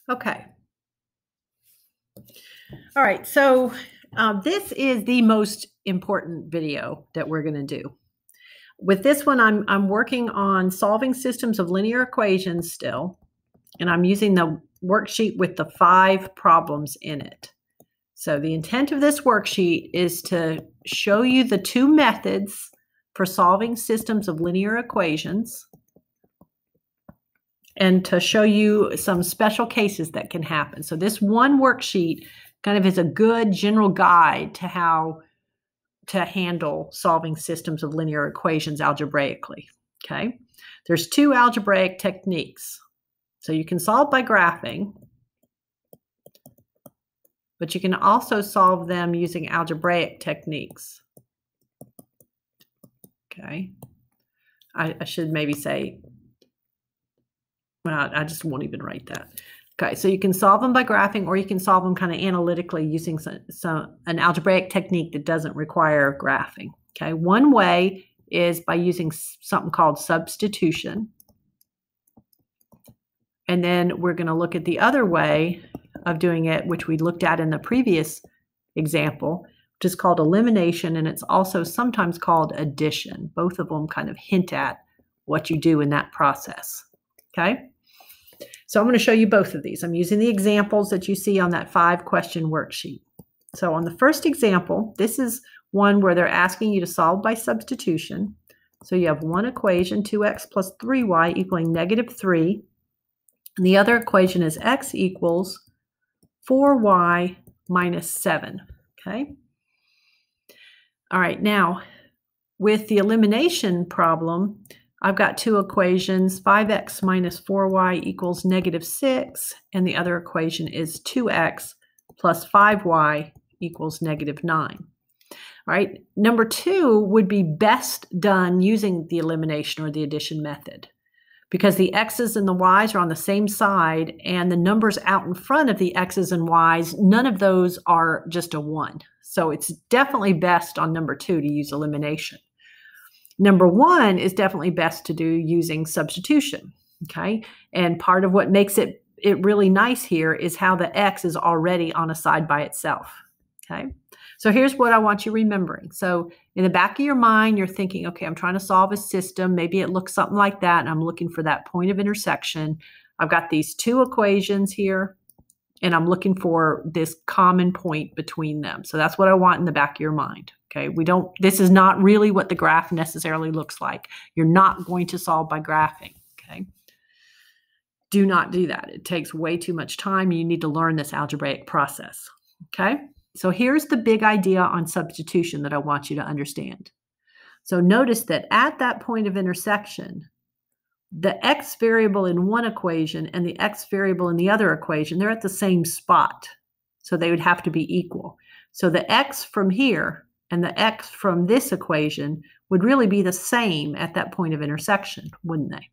Okay. All right. So this is the most important video that we're going to do. With this one, I'm working on solving systems of linear equations still, and I'm using the worksheet with the 5 problems in it. So the intent of this worksheet is to show you the 2 methods for solving systems of linear equations and to show you some special cases that can happen. So this one worksheet kind of is a good general guide to how to handle solving systems of linear equations algebraically, okay? There's 2 algebraic techniques. So you can solve by graphing, but you can also solve them using algebraic techniques, okay? I should maybe say, well, I just won't even write that. Okay, so you can solve them by graphing, or you can solve them kind of analytically using an algebraic technique that doesn't require graphing. Okay, one way is by using something called substitution. And then we're going to look at the other way of doing it, which we looked at in the previous example, which is called elimination, and it's also sometimes called addition. Both of them kind of hint at what you do in that process. Okay? So I'm going to show you both of these. I'm using the examples that you see on that 5-question worksheet. So on the first example, this is one where they're asking you to solve by substitution. So you have one equation, 2x plus 3y equaling -3. And the other equation is x equals 4y minus 7. Okay? All right, now with the elimination problem, I've got 2 equations, 5x minus 4y equals -6, and the other equation is 2x plus 5y equals -9. All right, number 2 would be best done using the elimination or the addition method, because the x's and the y's are on the same side, and the numbers out in front of the x's and y's, none of those are just a 1. So it's definitely best on number 2 to use elimination. Number 1 is definitely best to do using substitution, okay? And part of what makes it really nice here is how the x is already on a side by itself, okay? So here's what I want you remembering. So in the back of your mind, you're thinking, okay, I'm trying to solve a system. Maybe it looks something like that, and I'm looking for that point of intersection. I've got these 2 equations here, and I'm looking for this common point between them. So that's what I want in the back of your mind. Okay, this is not really what the graph necessarily looks like. You're not going to solve by graphing, okay? Do not do that. It takes way too much time. You need to learn this algebraic process, okay? So here's the big idea on substitution that I want you to understand. So notice that at that point of intersection, the x variable in one equation and the x variable in the other equation, they're at the same spot. So they would have to be equal. So the x from here and the x from this equation would really be the same at that point of intersection, wouldn't they?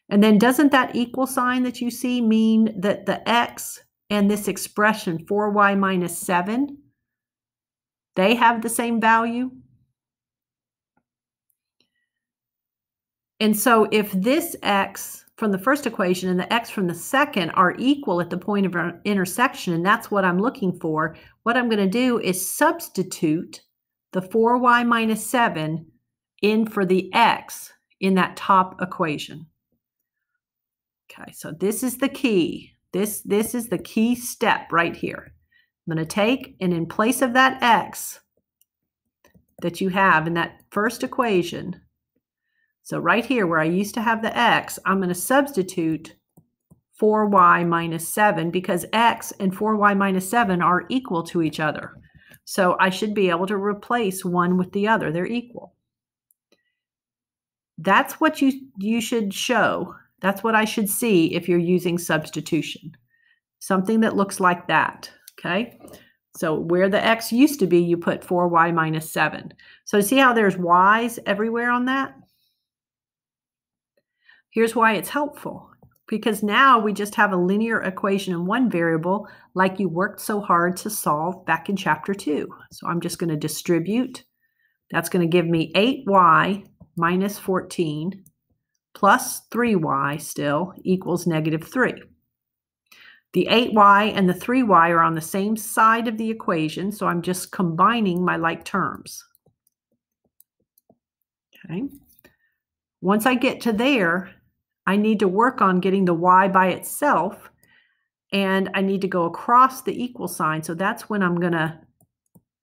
And then doesn't that equal sign that you see mean that the x and this expression 4y minus 7, they have the same value? And so if this x from the first equation and the x from the second are equal at the point of intersection, and that's what I'm looking for, what I'm going to do is substitute the 4y minus 7 in for the x in that top equation. Okay, so this is the key. This is the key step right here. I'm going to take, and in place of that x that you have in that first equation, so right here where I used to have the x, I'm going to substitute 4y minus 7 because x and 4y minus 7 are equal to each other. So I should be able to replace one with the other. They're equal. That's what you should show. That's what I should see if you're using substitution. Something that looks like that, okay? So where the x used to be, you put 4y minus 7. So see how there's y's everywhere on that? Here's why it's helpful, because now we just have a linear equation in one variable like you worked so hard to solve back in chapter 2. So I'm just going to distribute. That's going to give me 8y minus 14 plus 3y still equals -3. The 8y and the 3y are on the same side of the equation, so I'm just combining my like terms. Okay. Once I get to there, I need to work on getting the y by itself, and I need to go across the equal sign, so that's when I'm going to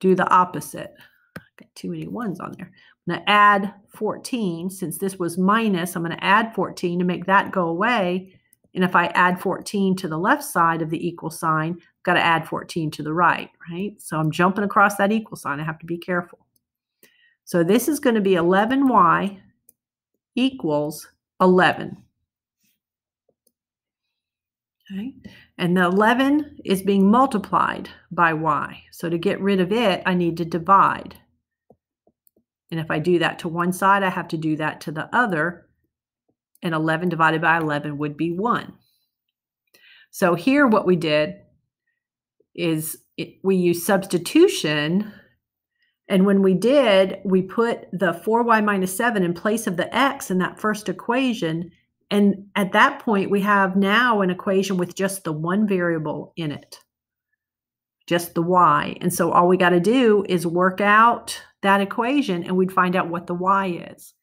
do the opposite. I've got too many ones on there. I'm going to add 14. Since this was minus, I'm going to add 14 to make that go away. And if I add 14 to the left side of the equal sign, I've got to add 14 to the right? So I'm jumping across that equal sign. I have to be careful. So this is going to be 11y equals 11. Okay. And the 11 is being multiplied by y. So to get rid of it, I need to divide. And if I do that to one side, I have to do that to the other. And 11 divided by 11 would be 1. So here what we did is we used substitution. And when we did, we put the 4y minus 7 in place of the x in that first equation. And at that point, we have now an equation with just the one variable in it, just the y. And so all we got to do is work out that equation, and we'd find out what the y is.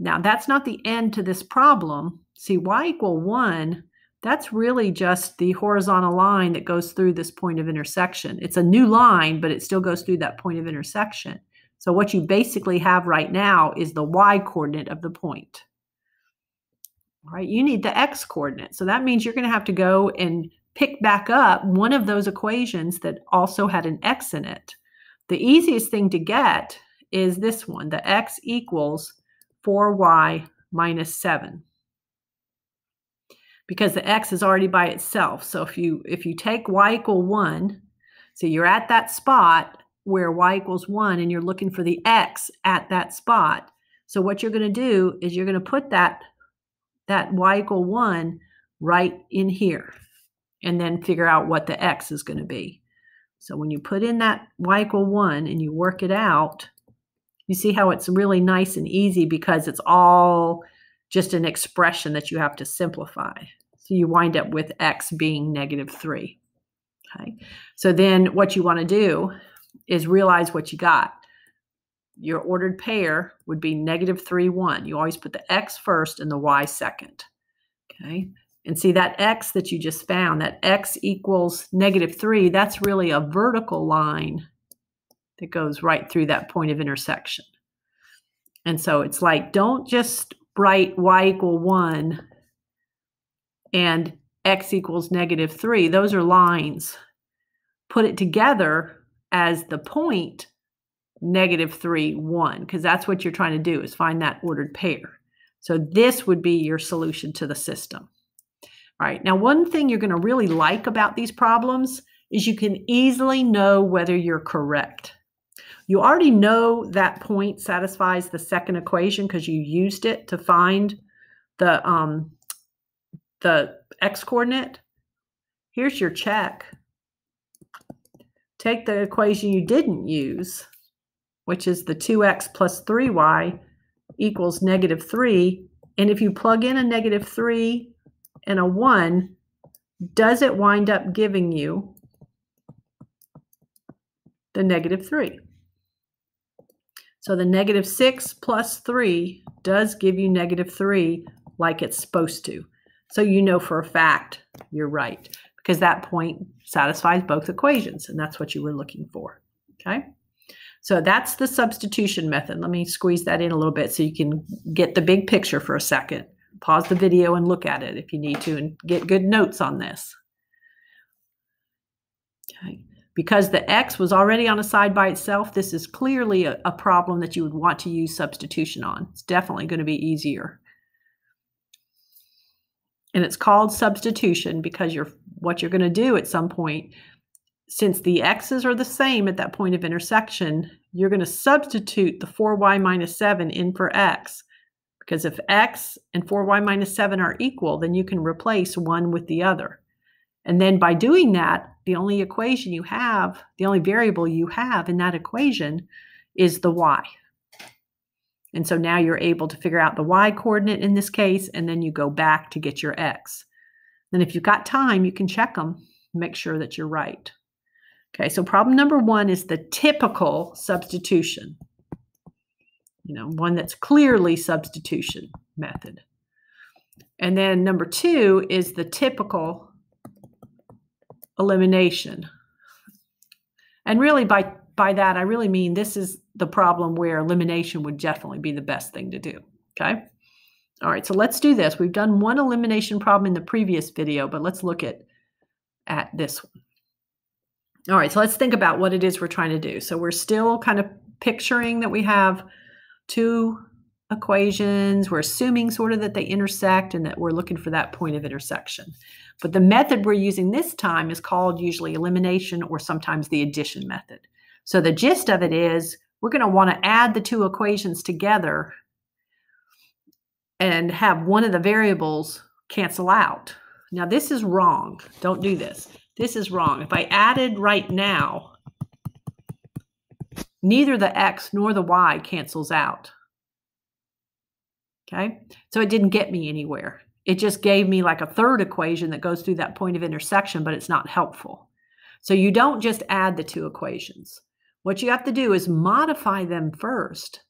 Now, that's not the end to this problem. See, y equal 1, that's really just the horizontal line that goes through this point of intersection. It's a new line, but it still goes through that point of intersection. So what you basically have right now is the y coordinate of the point. All right, you need the x coordinate. So that means you're going to have to go and pick back up one of those equations that also had an x in it. The easiest thing to get is this one, the x equals 4y minus 7. Because the x is already by itself. So if you take y equal 1, so you're at that spot where y equals 1 and you're looking for the x at that spot. So what you're going to do is you're going to put that y equal 1 right in here and then figure out what the x is going to be. So when you put in that y equal 1 and you work it out, you see how it's really nice and easy because it's all just an expression that you have to simplify. So you wind up with x being -3. Okay. So then what you want to do is realize what you got. Your ordered pair would be -3, 1. You always put the x first and the y second. Okay. And see that x that you just found, that x equals -3, that's really a vertical line that goes right through that point of intersection. And so it's like, don't just write y equal 1 and x equals -3. Those are lines. Put it together as the point -3, 1, because that's what you're trying to do, is find that ordered pair. So this would be your solution to the system. All right, now one thing you're going to really like about these problems is you can easily know whether you're correct. You already know that point satisfies the second equation because you used it to find the x coordinate. Here's your check. Take the equation you didn't use, which is the 2x plus 3y equals -3. And if you plug in a -3 and a 1, does it wind up giving you the -3? So the -6 plus 3 does give you -3 like it's supposed to. So you know for a fact you're right because that point satisfies both equations, and that's what you were looking for. Okay? So that's the substitution method. Let me squeeze that in a little bit so you can get the big picture for a second. Pause the video and look at it if you need to and get good notes on this. Okay. Because the x was already on a side by itself, this is clearly a problem that you would want to use substitution on. It's definitely going to be easier. And it's called substitution because what you're going to do at some point, since the x's are the same at that point of intersection, you're going to substitute the 4y minus 7 in for x. Because if x and 4y minus 7 are equal, then you can replace one with the other. And then by doing that, the only equation you have, the only variable you have in that equation is the y. And so now you're able to figure out the y coordinate in this case, and then you go back to get your x. Then if you've got time, you can check them, make sure that you're right. Okay, so problem number 1 is the typical substitution. One that's clearly substitution method. And then number 2 is the typical elimination. And really by that, I really mean this is the problem where elimination would definitely be the best thing to do, okay? All right, so let's do this. We've done one elimination problem in the previous video, but let's look at this one. All right, so let's think about what it is we're trying to do. So we're still kind of picturing that we have two equations. We're assuming sort of that they intersect and that we're looking for that point of intersection. But the method we're using this time is called usually elimination or sometimes the addition method. So the gist of it is we're going to want to add the two equations together and have one of the variables cancel out. Now this is wrong. Don't do this. This is wrong. If I added right now, neither the x nor the y cancels out. Okay, so it didn't get me anywhere. It just gave me like a third equation that goes through that point of intersection, but it's not helpful. So you don't just add the two equations. What you have to do is modify them first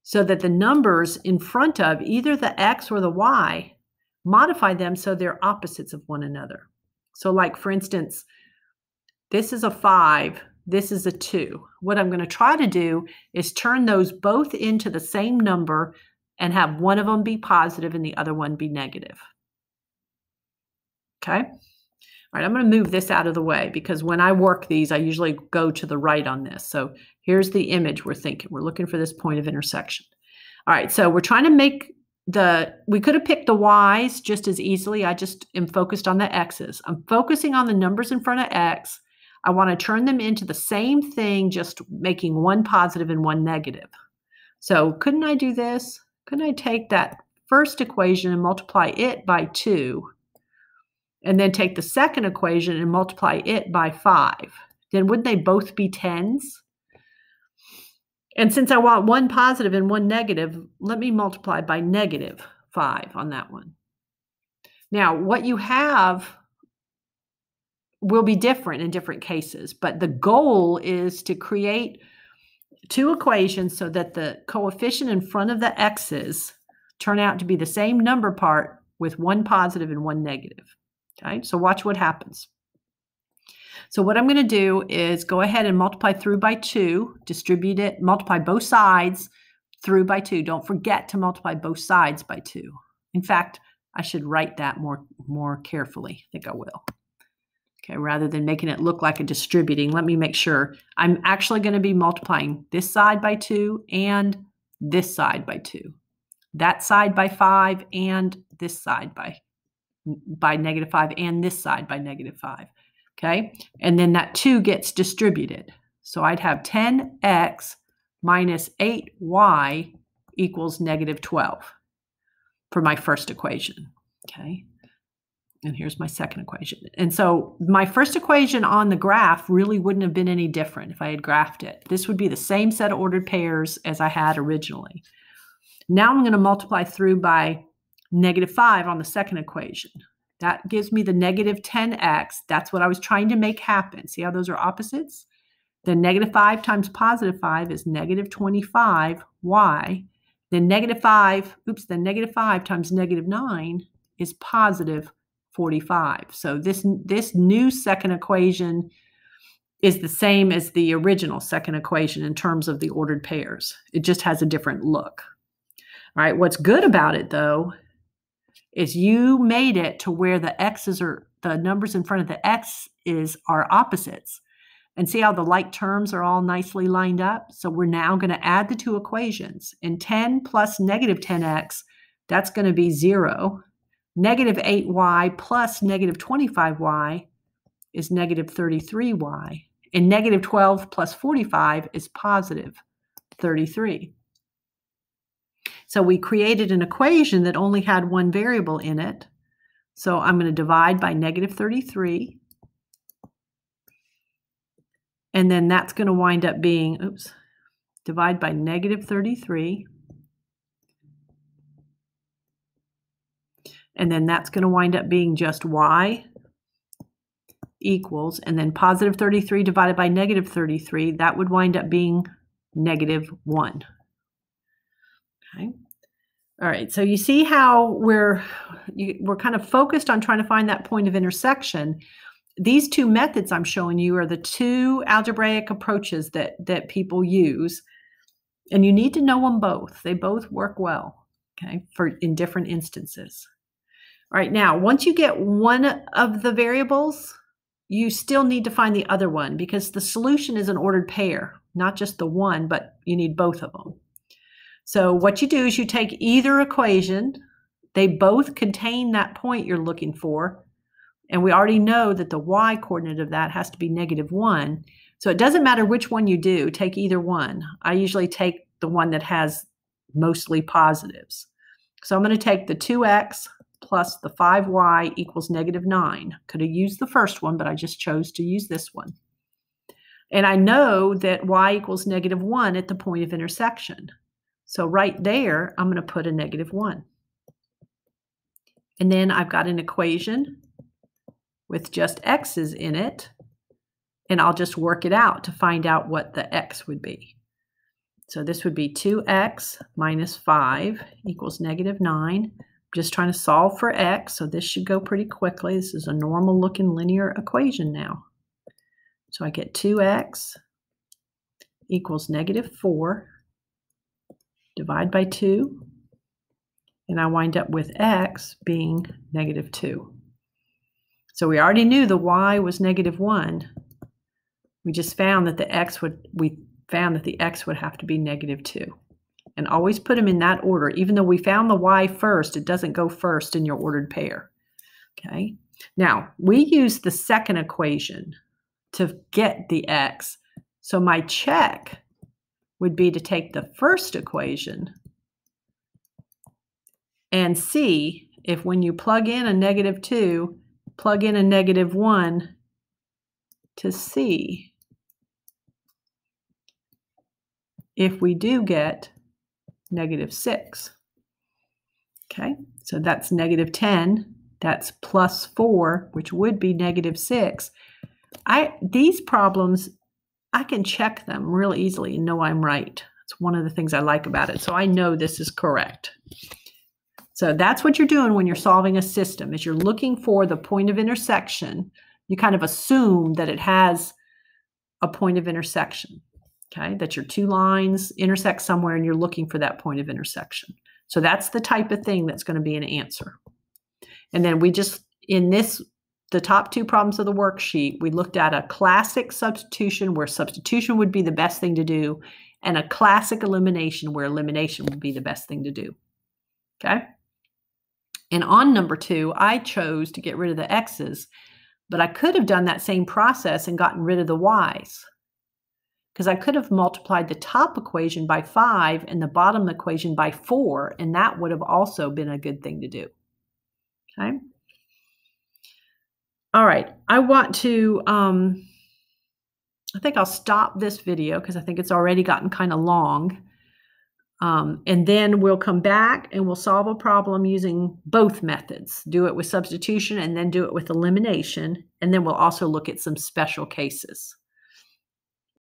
so that the numbers in front of either the x or the y, modify them so they're opposites of one another. So like, for instance, this is a 5, this is a 2. What I'm going to try to do is turn those both into the same number and have one of them be positive and the other one be negative. Okay? All right, I'm going to move this out of the way because when I work these, I usually go to the right on this. So here's the image we're thinking. We're looking for this point of intersection. All right, so we're trying to make we could have picked the y's just as easily. I just am focused on the x's. I'm focusing on the numbers in front of x. I want to turn them into the same thing, just making one positive and one negative. So couldn't I do this? Couldn't I take that first equation and multiply it by 2, and then take the second equation and multiply it by 5? Then wouldn't they both be 10s? And since I want one positive and one negative, let me multiply by negative 5 on that one. Now, what you have will be different in different cases, but the goal is to create two equations so that the coefficient in front of the x's turn out to be the same number part with one positive and one negative. Okay, so watch what happens. So what I'm going to do is go ahead and multiply through by 2, distribute it, multiply both sides through by 2. Don't forget to multiply both sides by 2. In fact, I should write that more carefully. I think I will. Okay, rather than making it look like a distributing, let me make sure I'm actually going to be multiplying this side by 2 and this side by 2. That side by 5 and this side by -5 and this side by -5. Okay, and then that 2 gets distributed. So I'd have 10x minus 8y equals -12 for my first equation. Okay, and here's my second equation. And so my first equation on the graph really wouldn't have been any different if I had graphed it. This would be the same set of ordered pairs as I had originally. Now I'm going to multiply through by -5 on the second equation. That gives me the -10x. That's what I was trying to make happen. See how those are opposites? Then -5 times +5 is -25y. Then -5 times -9 is +45. So this new second equation is the same as the original second equation in terms of the ordered pairs. It just has a different look. All right, what's good about it though is you made it to where the numbers in front of the x's are opposites. And see how the like terms are all nicely lined up? So we're now going to add the two equations. And 10 plus -10x, that's going to be 0. -8y plus -25y is -33y. And -12 plus 45 is +33. So we created an equation that only had one variable in it. So I'm going to divide by -33. And then that's going to wind up being, divide by -33. And then that's going to wind up being just y equals, and then positive 33 divided by negative 33, that would wind up being negative 1. Okay. All right, so you see how we're kind of focused on trying to find that point of intersection. These two methods I'm showing you are the two algebraic approaches that people use, and you need to know them both. They both work well, okay, in different instances. All right, now once you get one of the variables, you still need to find the other one because the solution is an ordered pair, not just the one, but you need both of them. So what you do is you take either equation, they both contain that point you're looking for, and we already know that the y coordinate of that has to be negative 1. So it doesn't matter which one you do, take either one. I usually take the one that has mostly positives. So I'm going to take the 2x plus the 5y equals negative 9. Could have used the first one, but I just chose to use this one. And I know that y equals negative 1 at the point of intersection. So right there, I'm going to put a negative 1. And then I've got an equation with just x's in it, and I'll just work it out to find out what the x would be. So this would be 2x minus 5 equals negative 9. I'm just trying to solve for x, so this should go pretty quickly. This is a normal looking linear equation now. So I get 2x equals negative 4. Divide by 2, and I wind up with x being negative 2. So we already knew the y was negative 1. We just found that the x would have to be negative 2. And always put them in that order. Even though we found the y first, it doesn't go first in your ordered pair. Okay. Now, we use the second equation to get the x. So my check would be to take the first equation and see if when you plug in a negative 2, plug in a negative 1 to see if we do get negative 6. Okay, so that's negative 10. That's plus 4, which would be negative 6. These problems, I can check them real easily and know I'm right. It's one of the things I like about it. So I know this is correct. So that's what you're doing when you're solving a system, is you're looking for the point of intersection. You kind of assume that it has a point of intersection, okay? That your two lines intersect somewhere and you're looking for that point of intersection. So that's the type of thing that's going to be an answer. And then we just, the top two problems of the worksheet, we looked at a classic substitution where substitution would be the best thing to do, and a classic elimination where elimination would be the best thing to do. Okay? And on number 2, I chose to get rid of the x's, but I could have done that same process and gotten rid of the y's, because I could have multiplied the top equation by 5 and the bottom equation by 4, and that would have also been a good thing to do. Okay? All right, I want to, I think I'll stop this video because I think it's already gotten kind of long. And then we'll come back and we'll solve a problem using both methods. Do it with substitution and then do it with elimination. And then we'll also look at some special cases.